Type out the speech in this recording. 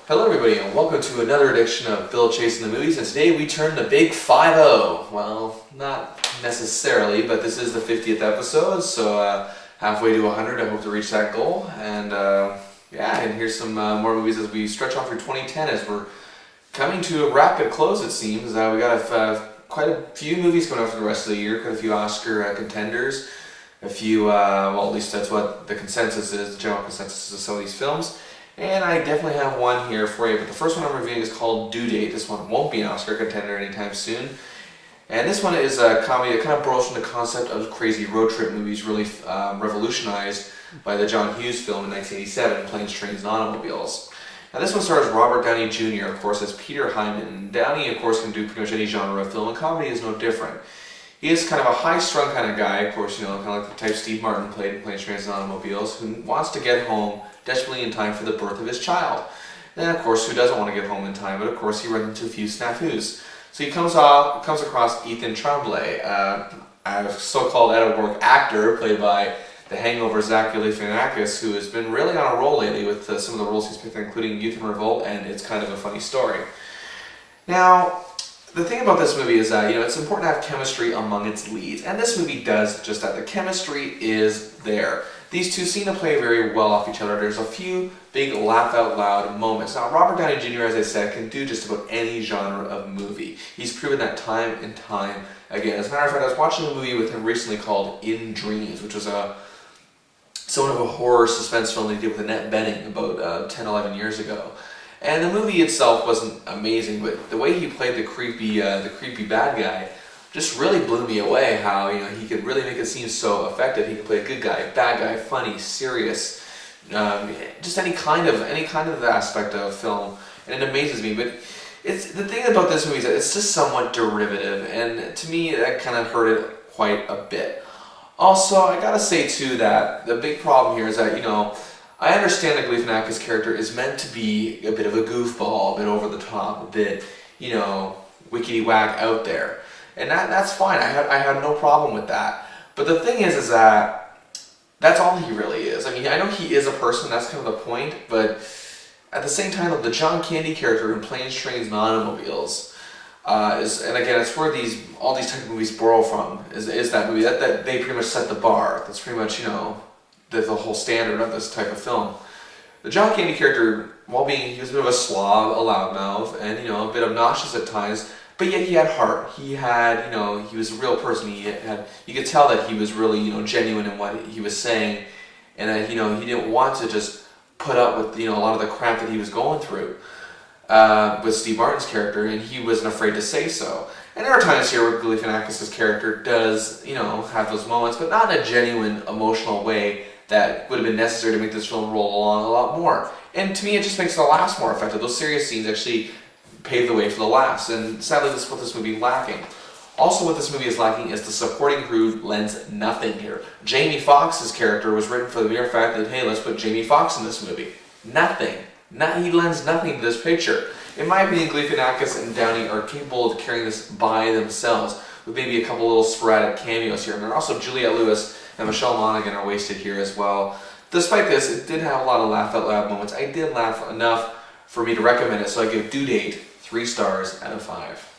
Hello everybody and welcome to another edition of Bill Chasing the Movies, and today we turn the big 5-0. Well, not necessarily, but this is the 50th episode, so halfway to 100, I hope to reach that goal. And and here's some more movies as we stretch off through 2010 as we're coming to a rapid close, it seems. We got quite a few movies coming up for the rest of the year, quite a few Oscar contenders, a few, well at least that's what the consensus is, the general consensus of some of these films. And I definitely have one here for you, but the first one I'm reviewing is called Due Date. This one won't be an Oscar contender anytime soon. And this one is a comedy that kind of borrows from the concept of crazy road trip movies, really revolutionized by the John Hughes film in 1987, Planes, Trains, and Automobiles. Now this one stars Robert Downey Jr., of course, as Peter Hyman. And Downey, of course, can do pretty much any genre of film, and comedy is no different. He is kind of a high-strung kind of guy, of course, kind of like the type Steve Martin played in Planes, Trains, and Automobiles, who wants to get home desperately in time for the birth of his child. Then, of course, who doesn't want to get home in time? But, of course, he runs into a few snafus. So he comes across Ethan Tremblay, a so-called out-of-work actor played by the Hangover Zach Galifinakis, who has been really on a roll lately with some of the roles he's picked, including Youth in Revolt and It's Kind of a Funny Story. Now, the thing about this movie is that, it's important to have chemistry among its leads, and this movie does just that. The chemistry is there. These two seem to play very well off each other. There's a few big laugh-out-loud moments. Now, Robert Downey Jr., as I said, can do just about any genre of movie. He's proven that time and time again. As a matter of fact, I was watching a movie with him recently called In Dreams, which was somewhat of a horror suspense film he did with Annette Bening about 10, 11 years ago. And the movie itself wasn't amazing, but the way he played the creepy bad guy just really blew me away. How he could really make it seem so effective. He could play a good guy, bad guy, funny, serious, just any kind of aspect of film, and it amazes me. But it's the thing about this movie is that it's just somewhat derivative, and to me that kind of hurt it quite a bit. Also, I gotta say too that the big problem here is that I understand that Galifinakis' character is meant to be a bit of a goofball, a bit over the top, a bit, wickety-whack out there. And that's fine, I have no problem with that. But the thing is that that's all he really is. I mean, I know he is a person, that's kind of the point, but at the same time, the John Candy character in Planes, Trains, and Automobiles and again, it's where all these type of movies borrow from, is that movie, that they pretty much set the bar. That's pretty much, the whole standard of this type of film. The John Candy character, he was a bit of a slob, a loudmouth, and a bit obnoxious at times, but yet he had heart. He had, he was a real person. You could tell that he was really, genuine in what he was saying, and that, he didn't want to just put up with, a lot of the crap that he was going through with Steve Martin's character, and he wasn't afraid to say so. And there are times here where Galifinakis' character does, have those moments, but not in a genuine, emotional way that would have been necessary to make this film roll along a lot more. And to me, it just makes the laughs more effective. Those serious scenes actually pave the way for the laughs, and sadly, this is what this movie is lacking. Also, what this movie is lacking is the supporting crew lends nothing here. Jamie Foxx's character was written for the mere fact that, hey, let's put Jamie Foxx in this movie. Nothing. He lends nothing to this picture. In my opinion, Galifinakis and Downey are capable of carrying this by themselves, with maybe a couple little sporadic cameos here. And there are also Juliette Lewis and Michelle Monaghan are wasted here as well. Despite this, it did have a lot of laugh-out-loud moments. I did laugh enough for me to recommend it, so I give Due Date 3 stars out of 5.